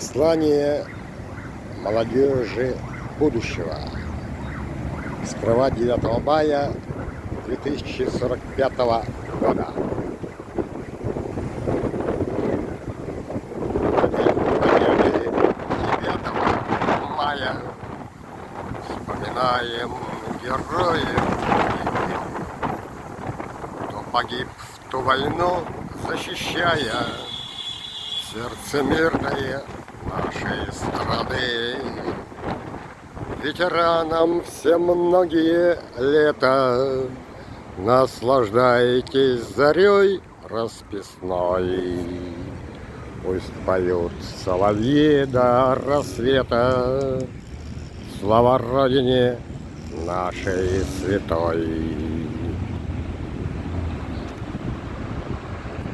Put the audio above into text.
Послание молодежи будущего. Москва, 9 мая 2045 года. Победы 9 мая. Вспоминаем героев, кто погиб в ту войну, защищая сердце мирное нашей страны. Ветеранам все многие лета, наслаждайтесь зарей расписной. Пусть поют соловьи до рассвета слава Родине нашей святой.